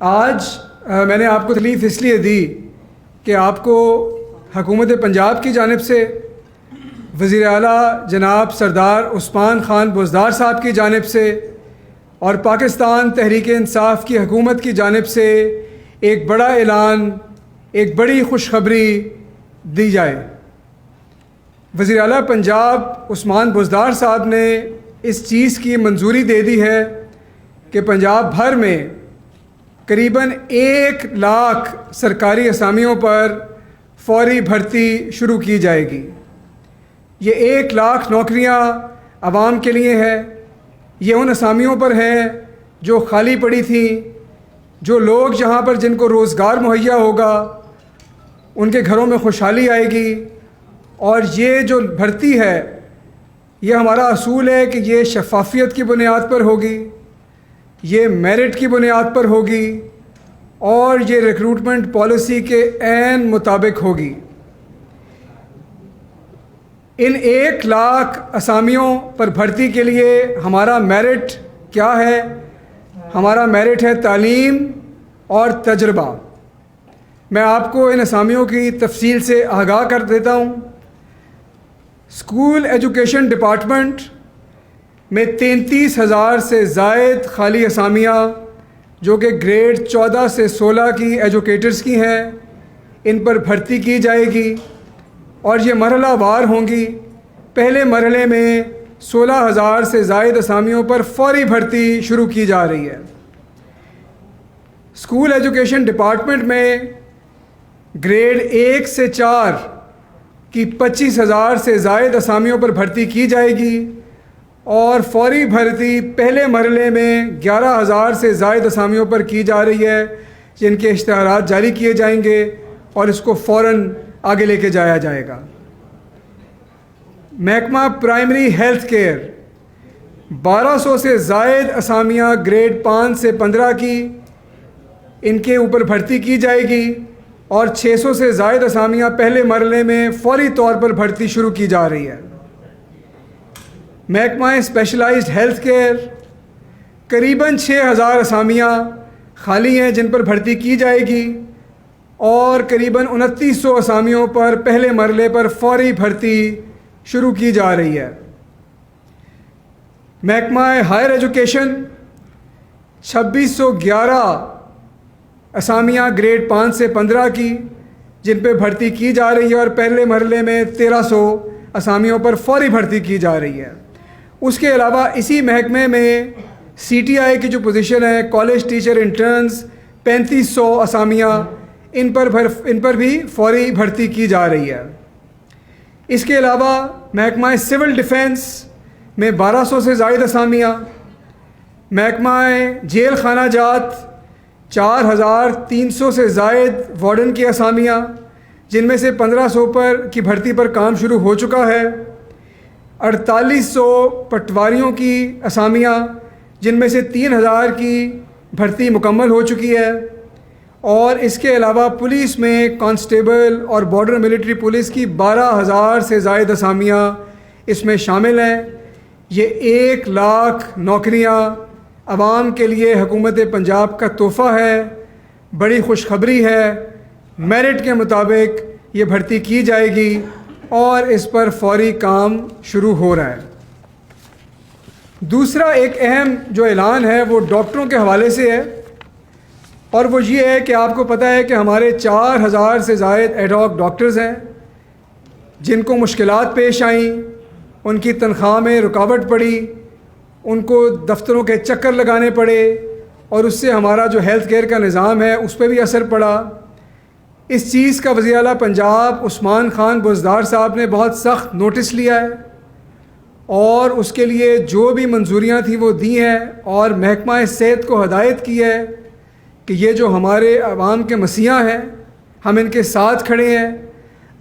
آج میں نے آپ کو تکلیف اس لیے دی کہ آپ کو حکومت پنجاب کی جانب سے وزیر اعلیٰ جناب سردار عثمان خان بزدار صاحب کی جانب سے اور پاکستان تحریک انصاف کی حکومت کی جانب سے ایک بڑا اعلان، ایک بڑی خوشخبری دی جائے۔ وزیر اعلیٰ پنجاب عثمان بزدار صاحب نے اس چیز کی منظوری دے دی ہے کہ پنجاب بھر میں قریباً 1 لاکھ سرکاری اسامیوں پر فوری بھرتی شروع کی جائے گی۔ یہ 1 لاکھ نوکریاں عوام کے لیے ہے۔ یہ ان اسامیوں پر ہیں جو خالی پڑی تھیں، جو لوگ جہاں پر جن کو روزگار مہیا ہوگا ان کے گھروں میں خوشحالی آئے گی۔ اور یہ جو بھرتی ہے یہ ہمارا اصول ہے کہ یہ شفافیت کی بنیاد پر ہوگی، یہ میرٹ کی بنیاد پر ہوگی اور یہ ریکروٹمنٹ پالیسی کے عین مطابق ہوگی۔ ان 1 لاکھ اسامیوں پر بھرتی کے لیے ہمارا میرٹ کیا ہے؟ ہمارا میرٹ ہے تعلیم اور تجربہ۔ میں آپ کو ان اسامیوں کی تفصیل سے آگاہ کر دیتا ہوں۔ اسکول ایجوکیشن ڈپارٹمنٹ میں 33,000 سے زائد خالی اسامیاں جو کہ گریڈ 14 سے 16 کی ایجوکیٹرز کی ہیں، ان پر بھرتی کی جائے گی اور یہ مرحلہ وار ہوں گی۔ پہلے مرحلے میں 16,000 سے زائد اسامیوں پر فوری بھرتی شروع کی جا رہی ہے۔ اسکول ایجوکیشن ڈپارٹمنٹ میں گریڈ 1 سے 4 کی 25,000 سے زائد اسامیوں پر بھرتی کی جائے گی اور فوری بھرتی پہلے مرحلے میں 11,000 سے زائد اسامیوں پر کی جا رہی ہے، جن کے اشتہارات جاری کیے جائیں گے اور اس کو فوراً آگے لے کے جایا جائے گا۔ محکمہ پرائمری ہیلتھ کیئر 1200 سے زائد اسامیاں گریڈ 5 سے 15 کی ان کے اوپر بھرتی کی جائے گی اور 600 سے زائد اسامیاں پہلے مرحلے میں فوری طور پر بھرتی شروع کی جا رہی ہے۔ محکمہ اسپیشلائزڈ ہیلتھ کیئر قریباً 6,000 اسامیاں خالی ہیں جن پر بھرتی کی جائے گی اور قریباً 2900 اسامیوں پر پہلے مرحلے پر فوری بھرتی شروع کی جا رہی ہے۔ محکمہ ہائر ایجوکیشن 2611 اسامیاں گریڈ 5 سے 15 کی جن پہ بھرتی کی جا رہی ہے اور پہلے مرحلے میں 1300 اسامیوں پر فوری بھرتی کی جا رہی ہے۔ اس کے علاوہ اسی محکمے میں سی ٹی آئی کی جو پوزیشن ہے کالج ٹیچر انٹرنز 3500 اسامیاں ان پر بھی فوری بھرتی کی جا رہی ہے۔ اس کے علاوہ محکمہ سول ڈیفنس میں 1200 سے زائد اسامیاں، محکمہ جیل خانہ جات 4,300 سے زائد وارڈن کی اسامیاں جن میں سے 1,500 کی بھرتی پر کام شروع ہو چکا ہے، 4,800 پٹواریوں کی اسامیاں جن میں سے 3,000 کی بھرتی مکمل ہو چکی ہے، اور اس کے علاوہ پولیس میں کانسٹیبل اور بارڈر ملٹری پولیس کی 12,000 سے زائد اسامیاں اس میں شامل ہیں۔ یہ 1 لاکھ نوکریاں عوام کے لیے حکومت پنجاب کا تحفہ ہے، بڑی خوشخبری ہے۔ میرٹ کے مطابق یہ بھرتی کی جائے گی اور اس پر فوری کام شروع ہو رہا ہے۔ دوسرا ایک اہم جو اعلان ہے وہ ڈاکٹروں کے حوالے سے ہے، اور وہ یہ ہے کہ آپ کو پتہ ہے کہ ہمارے 4,000 سے زائد ایڈ ہاک ڈاکٹرز ہیں جن کو مشکلات پیش آئیں، ان کی تنخواہ میں رکاوٹ پڑی، ان کو دفتروں کے چکر لگانے پڑے اور اس سے ہمارا جو ہیلتھ کیئر کا نظام ہے اس پہ بھی اثر پڑا۔ اس چیز کا وزیر اعلیٰ پنجاب عثمان خان بزدار صاحب نے بہت سخت نوٹس لیا ہے اور اس کے لیے جو بھی منظوریاں تھیں وہ دی ہیں اور محکمہ صحت کو ہدایت کی ہے کہ یہ جو ہمارے عوام کے مسیحا ہیں ہم ان کے ساتھ کھڑے ہیں،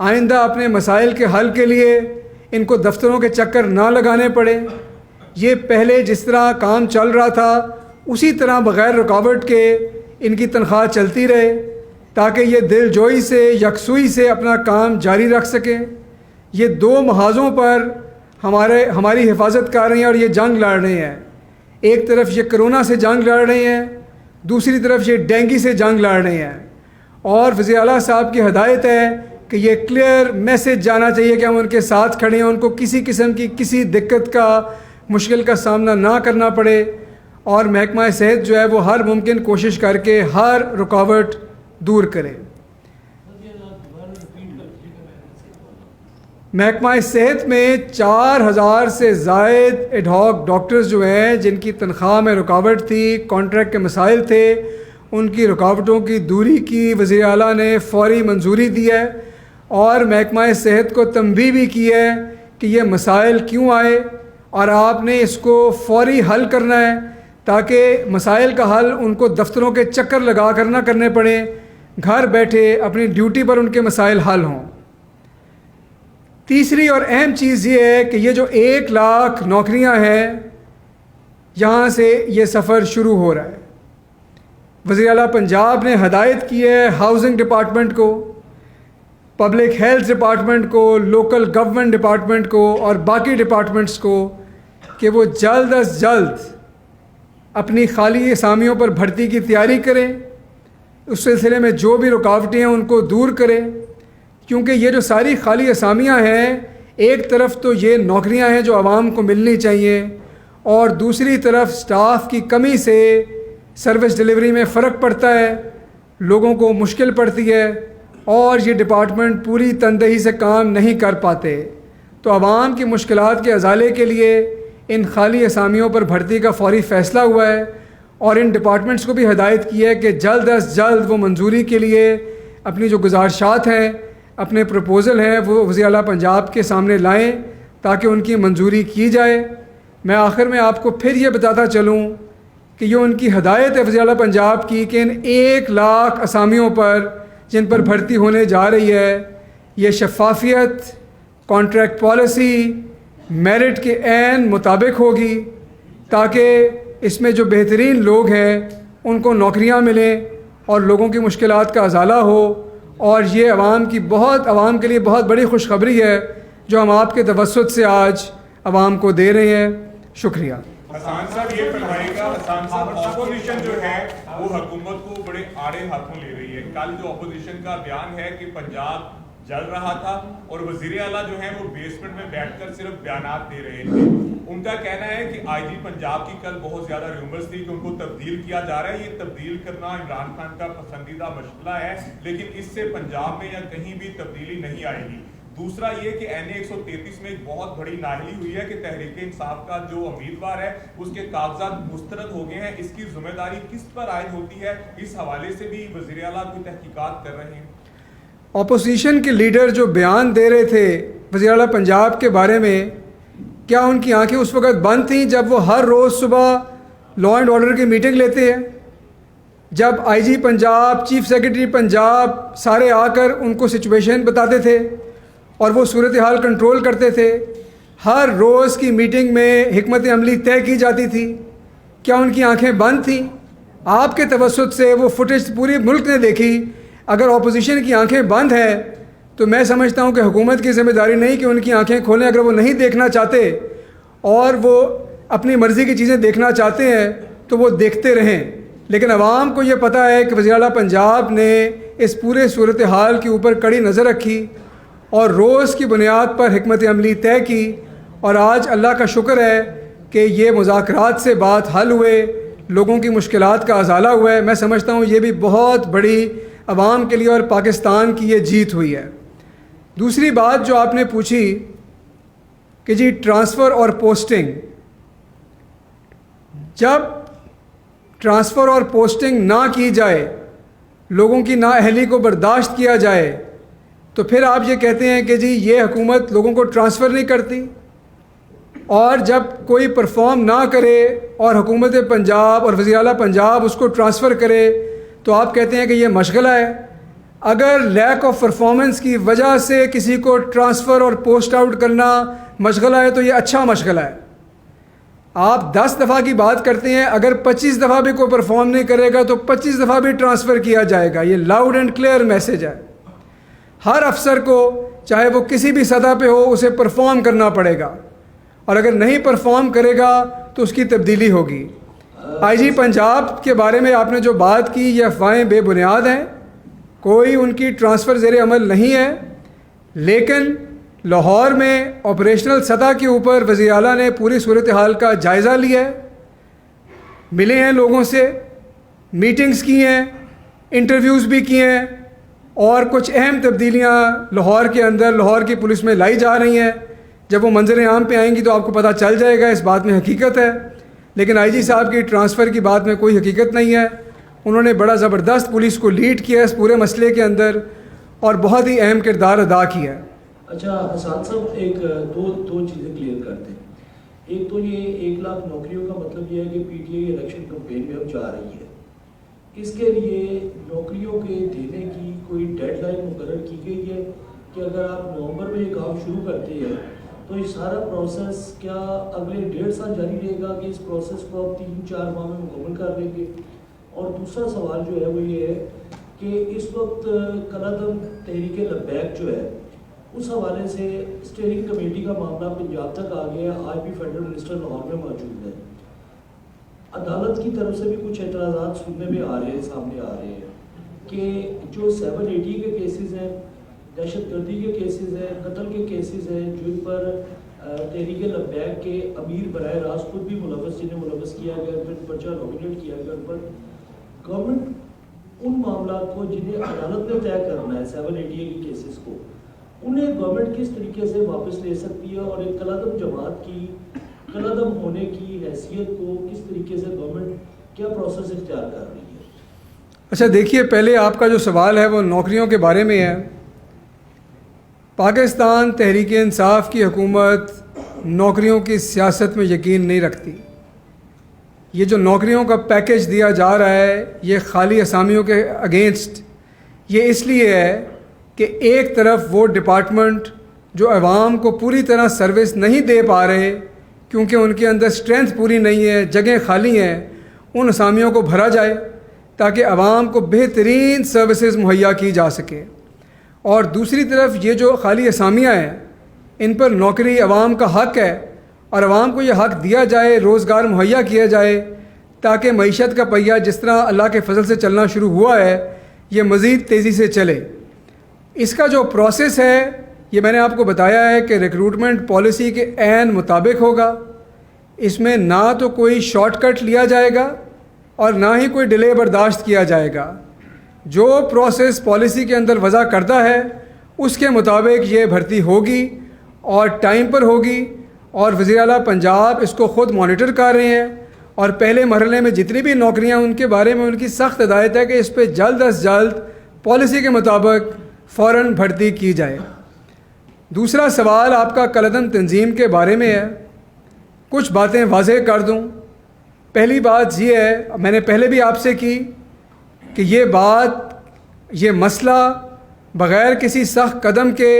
آئندہ اپنے مسائل کے حل کے لیے ان کو دفتروں کے چکر نہ لگانے پڑے۔ یہ پہلے جس طرح کام چل رہا تھا اسی طرح بغیر رکاوٹ کے ان کی تنخواہ چلتی رہے تاکہ یہ دل جوئی سے یکسوئی سے اپنا کام جاری رکھ سکیں۔ یہ 2 محاذوں پر ہماری حفاظت کر رہے ہیں اور یہ جنگ لڑ رہے ہیں۔ ایک طرف یہ کرونا سے جنگ لڑ رہے ہیں، دوسری طرف یہ ڈینگی سے جنگ لڑ رہے ہیں، اور وزیر اعلیٰ صاحب کی ہدایت ہے کہ یہ کلیئر میسج جانا چاہیے کہ ہم ان کے ساتھ کھڑے ہیں، ان کو کسی قسم کی کسی دقت کا مشکل کا سامنا نہ کرنا پڑے، اور محکمہ صحت جو ہے وہ ہر ممکن کوشش کر کے ہر رکاوٹ دور کرے۔ محکمہ صحت میں 4000 سے زائد ایڈ ہاک ڈاکٹرز جو ہیں جن کی تنخواہ میں رکاوٹ تھی، کانٹریکٹ کے مسائل تھے، ان کی رکاوٹوں کی دوری کی وزیر اعلیٰ نے فوری منظوری دی ہے، اور محکمہ صحت کو تنبیہ بھی کی ہے کہ یہ مسائل کیوں آئے اور آپ نے اس کو فوری حل کرنا ہے، تاکہ مسائل کا حل ان کو دفتروں کے چکر لگا کر نہ کرنے پڑیں، گھر بیٹھے اپنی ڈیوٹی پر ان کے مسائل حل ہوں۔ تیسری اور اہم چیز یہ ہے کہ یہ جو 1 لاکھ نوکریاں ہیں، یہاں سے یہ سفر شروع ہو رہا ہے۔ وزیر اعلیٰ پنجاب نے ہدایت کی ہے ہاؤسنگ ڈپارٹمنٹ کو، پبلک ہیلتھ ڈپارٹمنٹ کو، لوکل گورنمنٹ ڈپارٹمنٹ کو اور باقی ڈپارٹمنٹس کو کہ وہ جلد از جلد اپنی خالی اسامیوں پر بھرتی کی تیاری کریں، اس سلسلے میں جو بھی رکاوٹیں ہیں ان کو دور کریں، کیونکہ یہ جو ساری خالی اسامیاں ہیں، ایک طرف تو یہ نوکریاں ہیں جو عوام کو ملنی چاہیے، اور دوسری طرف سٹاف کی کمی سے سروس ڈیلیوری میں فرق پڑتا ہے، لوگوں کو مشکل پڑتی ہے، اور یہ ڈپارٹمنٹ پوری تندہی سے کام نہیں کر پاتے۔ تو عوام کی مشکلات کے ازالے کے لیے ان خالی اسامیوں پر بھرتی کا فوری فیصلہ ہوا ہے، اور ان ڈپارٹمنٹس کو بھی ہدایت کی ہے کہ جلد از جلد وہ منظوری کے لیے اپنی جو گزارشات ہیں، اپنے پروپوزل ہیں، وہ وزیر اعلیٰ پنجاب کے سامنے لائیں تاکہ ان کی منظوری کی جائے۔ میں آخر میں آپ کو پھر یہ بتاتا چلوں کہ یہ ان کی ہدایت ہے وزیر اعلیٰ پنجاب کی کہ ان 1 لاکھ اسامیوں پر جن پر بھرتی ہونے جا رہی ہے، یہ شفافیت، کانٹریکٹ پالیسی، میرٹ کے عین مطابق ہوگی، تاکہ اس میں جو بہترین لوگ ہیں ان کو نوکریاں ملیں اور لوگوں کی مشکلات کا ازالہ ہو، اور یہ عوام کے لیے بہت بڑی خوشخبری ہے جو ہم آپ کے توسط سے آج عوام کو دے رہے ہیں۔ شکریہ۔ حسان صاحب یہ فرمائے گا، حسان صاحب اپوزیشن جو ہے وہ حکومت کو بڑے آڑے ہاتھوں لے رہی ہے۔ کل جو اپوزیشن کا بیان ہے کہ پنجاب جل رہا تھا اور وزیر اعلیٰ جو ہیں وہ بیسمنٹ میں بیٹھ کر صرف بیانات دے رہے تھے، ان کا کہنا ہے کہ آئی جی پنجاب کی کل بہت زیادہ ریومرز تھی کہ ان کو تبدیل کیا جا رہا ہے۔ یہ تبدیل کرنا عمران خان کا پسندیدہ مشغلہ ہے، لیکن اس سے پنجاب میں یا کہیں بھی تبدیلی نہیں آئے گی۔ دوسرا یہ کہ این اے 133 میں ایک بہت بڑی نااہلی ہوئی ہے کہ تحریک انصاف کا جو امیدوار ہے اس کے کاغذات مسترد ہو گئے ہیں، اس کی ذمہ داری کس پر عائد ہوتی ہے؟ اس حوالے سے بھی وزیر اعلیٰ کوئی تحقیقات کر رہے ہیں؟ اپوزیشن کے لیڈر جو بیان دے رہے تھے وزیر اعلیٰ پنجاب کے بارے میں، کیا ان کی آنکھیں اس وقت بند تھیں جب وہ ہر روز صبح لا اینڈ آرڈر کی میٹنگ لیتے ہیں، جب آئی جی پنجاب، چیف سیکرٹری پنجاب سارے آ کر ان کو سچویشن بتاتے تھے اور وہ صورتحال کنٹرول کرتے تھے؟ ہر روز کی میٹنگ میں حکمت عملی طے کی جاتی تھی۔ کیا ان کی آنکھیں بند تھیں؟ آپ کے توسط سے وہ فوٹیج پورے ملک نے دیکھی۔ اگر اپوزیشن کی آنکھیں بند ہیں تو میں سمجھتا ہوں کہ حکومت کی ذمہ داری نہیں کہ ان کی آنکھیں کھولیں۔ اگر وہ نہیں دیکھنا چاہتے اور وہ اپنی مرضی کی چیزیں دیکھنا چاہتے ہیں تو وہ دیکھتے رہیں، لیکن عوام کو یہ پتہ ہے کہ وزیر اعلیٰ پنجاب نے اس پورے صورتحال کے اوپر کڑی نظر رکھی اور روز کی بنیاد پر حکمت عملی طے کی، اور آج اللہ کا شکر ہے کہ یہ مذاکرات سے بات حل ہوئے، لوگوں کی مشکلات کا ازالہ ہوا ہے۔ میں سمجھتا ہوں یہ بھی بہت بڑی عوام کے لیے اور پاکستان کی یہ جیت ہوئی ہے۔ دوسری بات جو آپ نے پوچھی کہ جی ٹرانسفر اور پوسٹنگ، جب ٹرانسفر اور پوسٹنگ نہ کی جائے، لوگوں کی نااہلی کو برداشت کیا جائے، تو پھر آپ یہ کہتے ہیں کہ جی یہ حکومت لوگوں کو ٹرانسفر نہیں کرتی، اور جب کوئی پرفارم نہ کرے اور حکومت پنجاب اور وزیر اعلیٰ پنجاب اس کو ٹرانسفر کرے تو آپ کہتے ہیں کہ یہ مشغلہ ہے۔ اگر لیک آف پرفارمنس کی وجہ سے کسی کو ٹرانسفر اور پوسٹ آؤٹ کرنا مشغلہ ہے تو یہ اچھا مشغلہ ہے۔ آپ 10 دفعہ کی بات کرتے ہیں، اگر 25 دفعہ بھی کوئی پرفارم نہیں کرے گا تو 25 دفعہ بھی ٹرانسفر کیا جائے گا۔ یہ لاؤڈ اینڈ کلیئر میسج ہے۔ ہر افسر کو چاہے وہ کسی بھی سطح پہ ہو اسے پرفارم کرنا پڑے گا، اور اگر نہیں پرفارم کرے گا تو اس کی تبدیلی ہوگی۔ آئی جی پنجاب کے بارے میں آپ نے جو بات کی یہ افواہیں بے بنیاد ہیں، کوئی ان کی ٹرانسفر زیر عمل نہیں ہے، لیکن لاہور میں آپریشنل سطح کے اوپر وزیر اعلیٰ نے پوری صورتحال کا جائزہ لیا ہے، ملے ہیں لوگوں سے، میٹنگز کی ہیں، انٹرویوز بھی کیے ہیں، اور کچھ اہم تبدیلیاں لاہور کے اندر لاہور کی پولیس میں لائی جا رہی ہیں۔ جب وہ منظر عام پہ آئیں گی تو آپ کو پتہ چل جائے گا، اس بات میں حقیقت ہے۔ لیکن آئی جی صاحب کی ٹرانسفر کی بات میں کوئی حقیقت نہیں ہے، انہوں نے بڑا زبردست پولیس کو لیڈ کیا اس پورے مسئلے کے اندر اور بہت ہی اہم کردار ادا کیا ہے۔ اچھا حسان صاحب، ایک دو چیزیں کلیئر کرتے ہیں۔ ایک تو یہ 1 لاکھ نوکریوں کا مطلب یہ ہے کہ P T I election campaign میں اب جا رہی ہے، اس کے لیے نوکریوں کے دینے کی کوئی ڈیڈ لائن مقرر کی گئی ہے کہ اگر آپ نومبر میں یہ کام شروع کرتے ہیں تو یہ سارا پروسیس کیا اگلے 1.5 سال جاری رہے گا کہ اس پروسیس کو آپ 3-4 ماہ میں مکمل کر لیں گے؟ اور دوسرا سوال جو ہے وہ یہ ہے کہ اس وقت کالعدم تحریک لبیک جو ہے اس حوالے سے اسٹیئرنگ کمیٹی کا معاملہ پنجاب تک آ گیا ہے، آج بھی فیڈرل منسٹر لاہور میں موجود ہے، عدالت کی طرف سے بھی کچھ اعتراضات سننے میں آ رہے ہیں، سامنے آ رہے ہیں کہ جو 780 کے کیسز ہیں، دہشت گردی کے کیسز ہیں، قتل کے کیسز ہیں، جن پر تحریک لبیک کے امیر براہ راست خود بھی ملوث، جنہیں ملوث کیا گیا، پھر پرچہ نامینیٹ کیا گیا، ان پر گورنمنٹ ان معاملات کو جنہیں عدالت نے طے کرنا ہے 780 کے کیسز کو، انہیں گورنمنٹ کس طریقے سے واپس لے سکتی ہے، اور ایک کالعدم جماعت کی کالعدم ہونے کی حیثیت کو کس طریقے سے گورنمنٹ کیا پروسیس اختیار کر رہی ہے؟ اچھا دیکھیے، پہلے آپ کا جو سوال ہے وہ نوکریوں کے بارے میں ہے۔ پاکستان تحریک انصاف کی حکومت نوکریوں کی سیاست میں یقین نہیں رکھتی۔ یہ جو نوکریوں کا پیکج دیا جا رہا ہے یہ خالی اسامیوں کے اگینسٹ، یہ اس لیے ہے کہ ایک طرف وہ ڈپارٹمنٹ جو عوام کو پوری طرح سروس نہیں دے پا رہے کیونکہ ان کے اندر اسٹرینتھ پوری نہیں ہے، جگہیں خالی ہیں، ان اسامیوں کو بھرا جائے تاکہ عوام کو بہترین سروسز مہیا کی جا سکے، اور دوسری طرف یہ جو خالی اسامیاں ہیں ان پر نوکری عوام کا حق ہے، اور عوام کو یہ حق دیا جائے، روزگار مہیا کیا جائے تاکہ معیشت کا پہیہ جس طرح اللہ کے فضل سے چلنا شروع ہوا ہے یہ مزید تیزی سے چلے۔ اس کا جو پروسیس ہے یہ میں نے آپ کو بتایا ہے کہ ریکروٹمنٹ پالیسی کے عین مطابق ہوگا، اس میں نہ تو کوئی شارٹ کٹ لیا جائے گا اور نہ ہی کوئی ڈیلے برداشت کیا جائے گا۔ جو پروسیس پالیسی کے اندر وضع کردہ ہے اس کے مطابق یہ بھرتی ہوگی اور ٹائم پر ہوگی، اور وزیر اعلیٰ پنجاب اس کو خود مانیٹر کر رہے ہیں، اور پہلے مرحلے میں جتنی بھی نوکریاں ان کے بارے میں ان کی سخت ہدایت ہے کہ اس پہ جلد از جلد پالیسی کے مطابق فوراً بھرتی کی جائے۔ دوسرا سوال آپ کا کالعدم تنظیم کے بارے میں ہے، کچھ باتیں واضح کر دوں۔ پہلی بات یہ ہے، میں نے پہلے بھی آپ سے کی کہ یہ مسئلہ بغیر کسی سخت قدم کے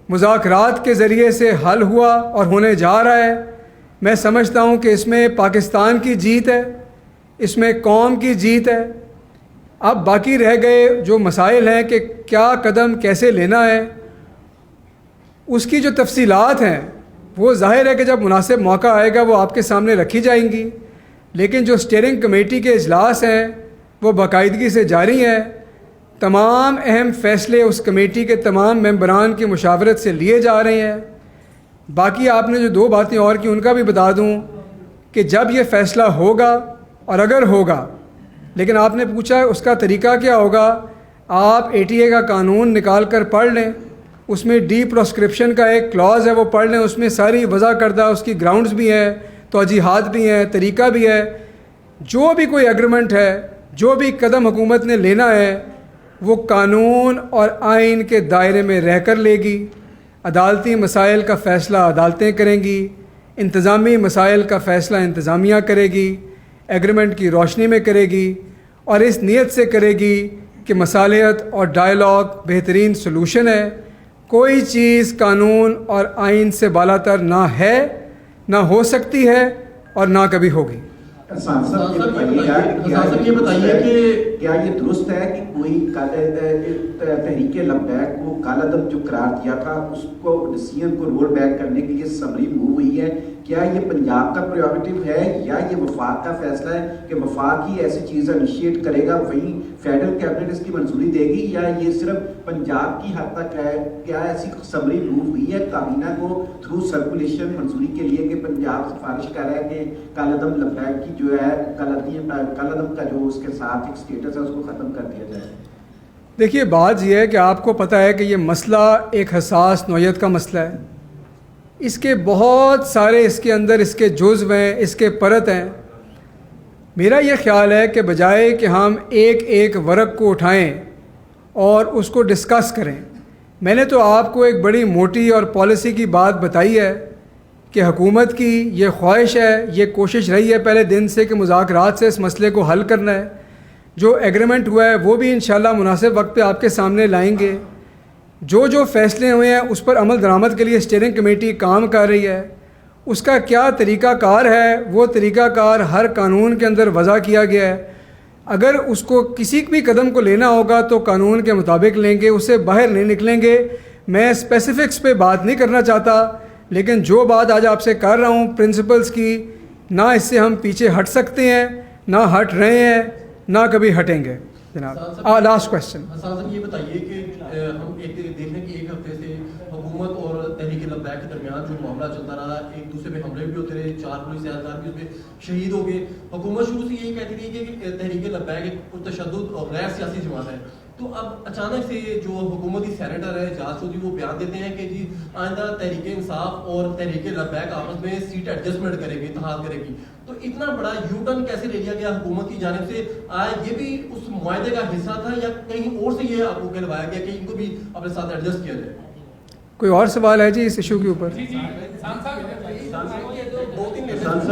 مذاکرات کے ذریعے سے حل ہوا اور ہونے جا رہا ہے۔ میں سمجھتا ہوں کہ اس میں پاکستان کی جیت ہے، اس میں قوم کی جیت ہے۔ اب باقی رہ گئے جو مسائل ہیں کہ کیا قدم کیسے لینا ہے، اس کی جو تفصیلات ہیں وہ ظاہر ہے کہ جب مناسب موقع آئے گا وہ آپ کے سامنے رکھی جائیں گی، لیکن جو اسٹیئرنگ کمیٹی کے اجلاس ہیں وہ باقاعدگی سے جاری ہیں، تمام اہم فیصلے اس کمیٹی کے تمام ممبران کی مشاورت سے لیے جا رہے ہیں۔ باقی آپ نے جو 2 باتیں اور کی ان کا بھی بتا دوں کہ جب یہ فیصلہ ہوگا اور اگر ہوگا، لیکن آپ نے پوچھا اس کا طریقہ کیا ہوگا، آپ ATA کا قانون نکال کر پڑھ لیں، اس میں ڈی پروسکرپشن کا ایک کلاز ہے وہ پڑھ لیں، اس میں ساری وضع کردہ اس کی گراؤنڈز بھی ہیں، توجیحات بھی ہیں، طریقہ بھی ہے۔ جو بھی کوئی ایگریمنٹ ہے، جو بھی قدم حکومت نے لینا ہے وہ قانون اور آئین کے دائرے میں رہ کر لے گی۔ عدالتی مسائل کا فیصلہ عدالتیں کریں گی، انتظامی مسائل کا فیصلہ انتظامیہ کرے گی، ایگریمنٹ کی روشنی میں کرے گی، اور اس نیت سے کرے گی کہ مصالحت اور ڈائلاگ بہترین سلوشن ہے۔ کوئی چیز قانون اور آئین سے بالاتر نہ ہے، نہ ہو سکتی ہے، اور نہ کبھی ہوگی۔ صاحب یہ بتائیے کہ کیا یہ درست ہے کہ کوئی تحریک لبیک کو کالا دم جو قرار دیا تھا اس کو ڈیسیژن کو رول بیک کرنے کے لیے سمری موو ہوئی ہے؟ کیا یہ پنجاب کا پریروگیٹو ہے یا یہ وفاق کا فیصلہ ہے کہ وفاق ہی ایسی چیز انیشیٹ کرے گا، وہیں فیڈرل کیبنٹ اس کی منظوری دے گی، یا یہ صرف پنجاب کی حد تک ہے؟ کیا ایسی سمری موو ہوئی ہے کابینہ کو تھرو سرکولیشن منظوری کے لیے کہ پنجاب سفارش کر رہا ہے کہ کالا دم لبیک کی جو ہے کالا دم کا جو اس کے ساتھ ایک اسٹیٹس ہے اس کو ختم کر دیا جائے؟ دیکھیے بات یہ ہے کہ آپ کو پتہ ہے کہ یہ مسئلہ ایک حساس نوعیت کا مسئلہ ہے، اس کے بہت سارے اس کے اندر اس کے جزو ہیں، اس کے پرت ہیں۔ میرا یہ خیال ہے کہ بجائے کہ ہم ایک ایک ورق کو اٹھائیں اور اس کو ڈسکس کریں، میں نے تو آپ کو ایک بڑی موٹی اور پالیسی کی بات بتائی ہے کہ حکومت کی یہ خواہش ہے، یہ کوشش رہی ہے پہلے دن سے کہ مذاکرات سے اس مسئلے کو حل کرنا ہے۔ جو ایگریمنٹ ہوا ہے وہ بھی انشاءاللہ مناسب وقت پہ آپ کے سامنے لائیں گے۔ جو فیصلے ہوئے ہیں اس پر عمل درآمد کے لیے اسٹیئرنگ کمیٹی کام کر رہی ہے، اس کا کیا طریقہ کار ہے وہ طریقہ کار ہر قانون کے اندر وضع کیا گیا ہے۔ اگر اس کو کسی بھی قدم کو لینا ہوگا تو قانون کے مطابق لیں گے، اسے باہر نہیں نکلیں گے۔ میں اسپیسیفکس پہ بات نہیں کرنا چاہتا، لیکن جو بات آج آپ سے کر رہا ہوں پرنسپلز کی، نہ اس سے ہم پیچھے ہٹ سکتے ہیں، نہ ہٹ رہے ہیں، نہ کبھی ہٹیں گے۔ جناب لاسٹ کوشچن صاحب یہ بتائیے کہ ہم ایک دیکھ رہے ہیں کہ ایک ہفتے سے حکومت اور تحریک لبیک کے درمیان جو معاملہ چلتا رہا، ایک دوسرے پہ حملے بھی ہوتے رہے، 4 پولیس اہلکار بھی اس میں شہید ہو گئے۔ حکومت شروع سے یہی کہتی رہی کہ تحریک لبیک ایک پرتشدد اور غیر سیاسی جماعت ہے، تو اب اچانک سے جو حکومتی سینیٹر ہے جہاز چودھری وہ بیان دیتے ہیں کہ جی آئندہ تحریک انصاف اور تحریک لبیک آپس میں سیٹ ایڈجسٹمنٹ کرے گی، اتحاد کرے گی۔ تو اتنا بڑا یو ٹرن کیسے لے لیا گیا حکومت کی جانب سے؟ آیا یہ بھی اس معاہدے کا حصہ تھا یا کہیں اور سے یہ آپ کو کہلوایا گیا کہ ان کو بھی اپنے ساتھ ایڈجسٹ کیا جائے؟ کوئی اور سوال ہے جی اس ایشو کے اوپر؟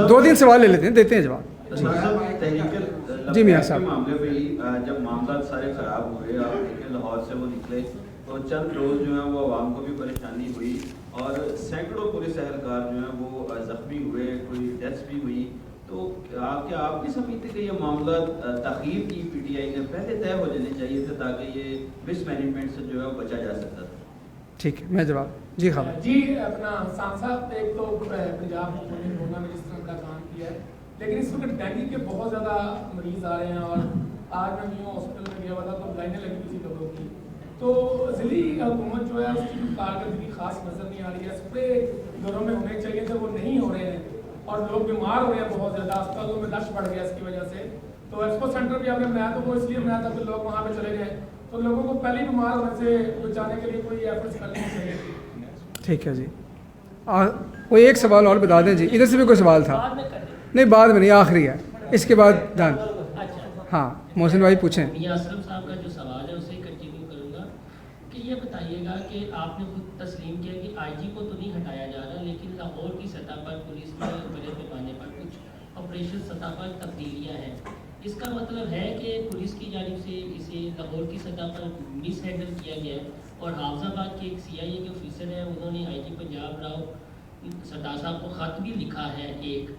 2-3 سوال لے لیتے ہیں، دیتے ہیں جواب۔ جی میاں صاحب، معاملے پہ جب معاملات سارے خراب ہوئے، آپ دیکھیں لاہور سے وہ نکلے تو چند روز جو ہیں وہ عوام کو بھی پریشانی ہوئی اور سینکڑوں پولیس اہلکار جو ہیں وہ زخمی ہوئے، کوئی ڈیتھس بھی ہوئی۔ تو کیا آپ بھی سمجھتے کہ یہ معاملہ تاخیر کی پی ٹی آئی نے پہلے طے ہو جانے چاہیے تھے تاکہ یہ مس مینجمنٹ سے جو ہے بچا جا سکتا تھا؟ ٹھیک ہے میں جواب جی خبر جی اپنا صاحب ایک تو پنجاب حکومت نے جس طرح کا کام کیا ہے، لیکن اس وقت ڈینگی کے بہت زیادہ مریض آ رہے ہیں اور آج میں نیو ہاسپٹل میں گیا ہوا تھا تو لائنیں لگی ہوئی تھی لوگوں کی، تو ضلعی حکومت جو ہے اس کی کارکردگی خاص نظر نہیں آ رہی ہے۔ اس پہ گھروں میں ہونے چاہیے تھے، وہ نہیں ہو رہے ہیں اور لوگ بیمار ہو رہے ہیں بہت زیادہ، اسپتالوں میں رش بڑھ گیا اس کی وجہ سے۔ تو ایکسپو سینٹر بھی آپ نے بنایا تو وہ اس لیے بنایا تھا کہ لوگ وہاں پہ چلے گئے، تو لوگوں کو پہلے بیمار ہونے سے بچانے کے لیے کوئی ایفرٹس کرنے چاہیے۔ ٹھیک ہے جی، کوئی ایک سوال اور بتا دیں جی، ادھر سے بھی کوئی سوال تھا؟ نہیں بعد میں نہیں، آخری ہے، اس کے بعد ڈن۔ ہاں محسن بھائی پوچھیں۔ میاں اسلم صاحب کا جو سوال ہے اسے کنٹینیو کروں گا کہ یہ بتائیے گا کہ آپ نے خود تسلیم کیا کہ آئی جی کو تو نہیں ہٹایا جا رہا، لیکن لاہور کی سطح پر پولیس میں بڑے پیمانے پر کچھ آپریشن سطح پر تبدیلیاں ہیں، اس کا مطلب ہے کہ پولیس کی جانب سے اسے لاہور کی سطح پر مس ہینڈل کیا گیا ہے؟ اور حافظ آباد کے ایک سی آئی اے کے آفیسر ہیں، انہوں نے آئی جی پنجاب راؤ سردار صاحب کو خط بھی لکھا ہے ایک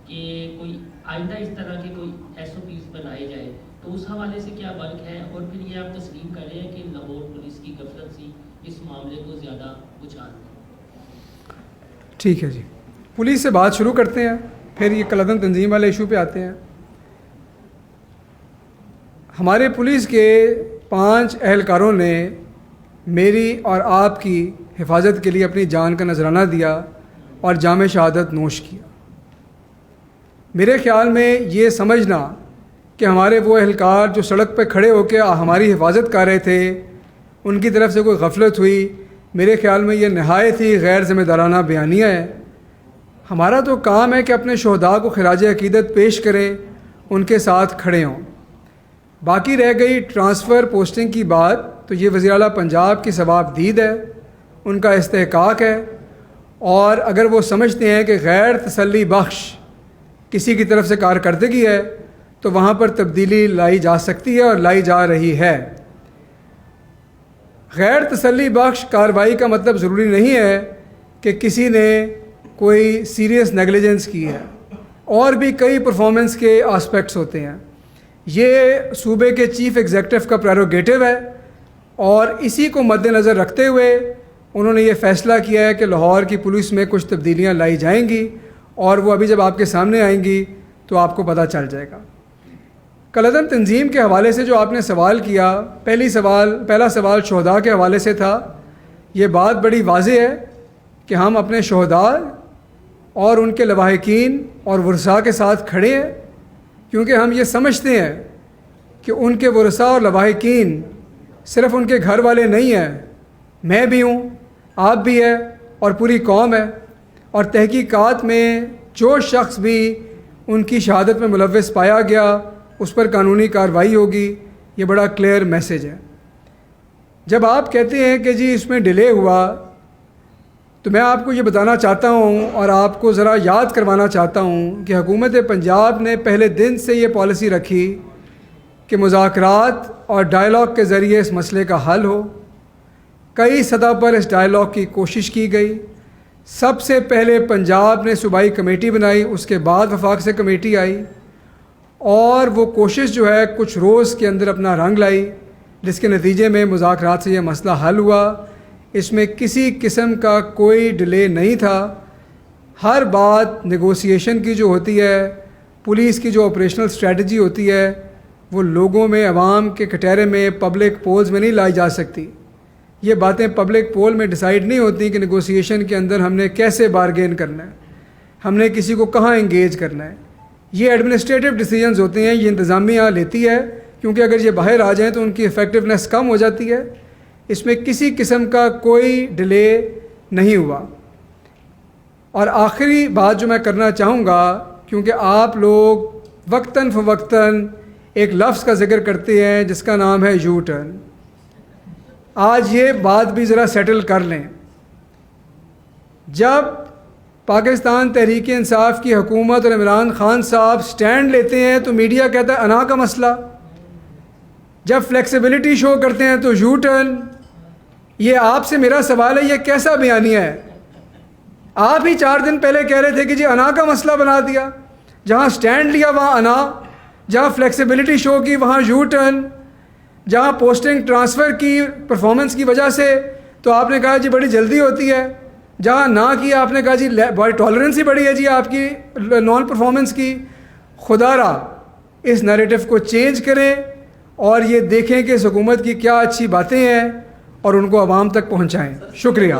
کہ کوئی آئندہ اس طرح کے کوئی ایس او پیز بنائے جائے، تو اس حوالے سے کیا فرق ہے؟ اور پھر یہ آپ تسلیم کر رہے ہیں کہ لاہور پولیس کی غفلت اس معاملے کو زیادہ اچھال دیں؟ ٹھیک ہے جی، پولیس سے بات شروع کرتے ہیں، پھر یہ کالعدم تنظیم والے ایشو پہ آتے ہیں۔ ہمارے پولیس کے 5 اہلکاروں نے میری اور آپ کی حفاظت کے لیے اپنی جان کا نذرانہ دیا اور جام شہادت نوش کیا۔ میرے خیال میں یہ سمجھنا کہ ہمارے وہ اہلکار جو سڑک پہ کھڑے ہو کے ہماری حفاظت کر رہے تھے ان کی طرف سے کوئی غفلت ہوئی، میرے خیال میں یہ نہایت ہی غیر ذمہ دارانہ بیانیہ ہے۔ ہمارا تو کام ہے کہ اپنے شہداء کو خراج عقیدت پیش کریں، ان کے ساتھ کھڑے ہوں۔ باقی رہ گئی ٹرانسفر پوسٹنگ کی بات، تو یہ وزیر اعلیٰ پنجاب کی ثواب دید ہے، ان کا استحقاق ہے، اور اگر وہ سمجھتے ہیں کہ غیر تسلی بخش کسی کی طرف سے کارکردگی ہے تو وہاں پر تبدیلی لائی جا سکتی ہے اور لائی جا رہی ہے۔ غیر تسلی بخش کارروائی کا مطلب ضروری نہیں ہے کہ کسی نے کوئی سیریس نیگلیجنس کی ہے۔ اور بھی کئی پرفارمنس کے آسپیکٹس ہوتے ہیں. یہ صوبے کے چیف ایگزیکٹو کا پریروگیٹو ہے اور اسی کو مد نظر رکھتے ہوئے انہوں نے یہ فیصلہ کیا ہے کہ لاہور کی پولیس میں کچھ تبدیلیاں لائی جائیں گی اور وہ ابھی جب آپ کے سامنے آئیں گی تو آپ کو پتہ چل جائے گا. کالعدم تنظیم کے حوالے سے جو آپ نے سوال کیا، پہلا سوال شہداء کے حوالے سے تھا. یہ بات بڑی واضح ہے کہ ہم اپنے شہداء اور ان کے لواحقین اور ورثاء کے ساتھ کھڑے ہیں، کیونکہ ہم یہ سمجھتے ہیں کہ ان کے ورثاء اور لواحقین صرف ان کے گھر والے نہیں ہیں، میں بھی ہوں، آپ بھی ہے اور پوری قوم ہے. اور تحقیقات میں جو شخص بھی ان کی شہادت میں ملوث پایا گیا اس پر قانونی کارروائی ہوگی. یہ بڑا کلیئر میسیج ہے. جب آپ کہتے ہیں کہ جی اس میں ڈیلے ہوا، تو میں آپ کو یہ بتانا چاہتا ہوں اور آپ کو ذرا یاد کروانا چاہتا ہوں کہ حکومت پنجاب نے پہلے دن سے یہ پالیسی رکھی کہ مذاکرات اور ڈائیلاگ کے ذریعے اس مسئلے کا حل ہو. کئی سطح پر اس ڈائیلاگ کی کوشش کی گئی. سب سے پہلے پنجاب نے صوبائی کمیٹی بنائی، اس کے بعد وفاق سے کمیٹی آئی اور وہ کوشش جو ہے کچھ روز کے اندر اپنا رنگ لائی، جس کے نتیجے میں مذاکرات سے یہ مسئلہ حل ہوا. اس میں کسی قسم کا کوئی ڈیلے نہیں تھا. ہر بات نیگوسیشن کی جو ہوتی ہے، پولیس کی جو آپریشنل اسٹریٹجی ہوتی ہے، وہ لوگوں میں، عوام کے کٹہرے میں، پبلک پولز میں نہیں لائی جا سکتی. یہ باتیں پبلک پول میں ڈیسائیڈ نہیں ہوتی کہ نیگوسیشن کے اندر ہم نے کیسے بارگین کرنا ہے، ہم نے کسی کو کہاں انگیج کرنا ہے. یہ ایڈمنسٹریٹو ڈیسیجنز ہوتے ہیں، یہ انتظامیہ لیتی ہے، کیونکہ اگر یہ باہر آ جائیں تو ان کی افیکٹونیس کم ہو جاتی ہے. اس میں کسی قسم کا کوئی ڈیلے نہیں ہوا. اور آخری بات جو میں کرنا چاہوں گا، کیونکہ آپ لوگ وقتاً فوقتاً ایک لفظ کا ذکر کرتے ہیں جس کا نام ہے یو ٹرن. آج یہ بات بھی ذرا سیٹل کر لیں. جب پاکستان تحریک انصاف کی حکومت اور عمران خان صاحب سٹینڈ لیتے ہیں تو میڈیا کہتا ہے انا کا مسئلہ، جب فلیکسیبلٹی شو کرتے ہیں تو یو ٹرن. یہ آپ سے میرا سوال ہے، یہ کیسا بیانیہ ہے؟ آپ ہی 4 دن پہلے کہہ رہے تھے کہ جی انا کا مسئلہ بنا دیا، جہاں سٹینڈ لیا وہاں انا، جہاں فلیکسیبلٹی شو کی وہاں یو ٹرن، جہاں پوسٹنگ ٹرانسفر کی پرفارمنس کی وجہ سے تو آپ نے کہا جی بڑی جلدی ہوتی ہے، جہاں نہ کیا آپ نے کہا جی بڑی ٹالرنس ہی بڑی ہے جی آپ کی نان پرفارمنس کی. خدا را اس نیریٹو کو چینج کریں اور یہ دیکھیں کہ اس حکومت کی کیا اچھی باتیں ہیں اور ان کو عوام تک پہنچائیں. شکریہ.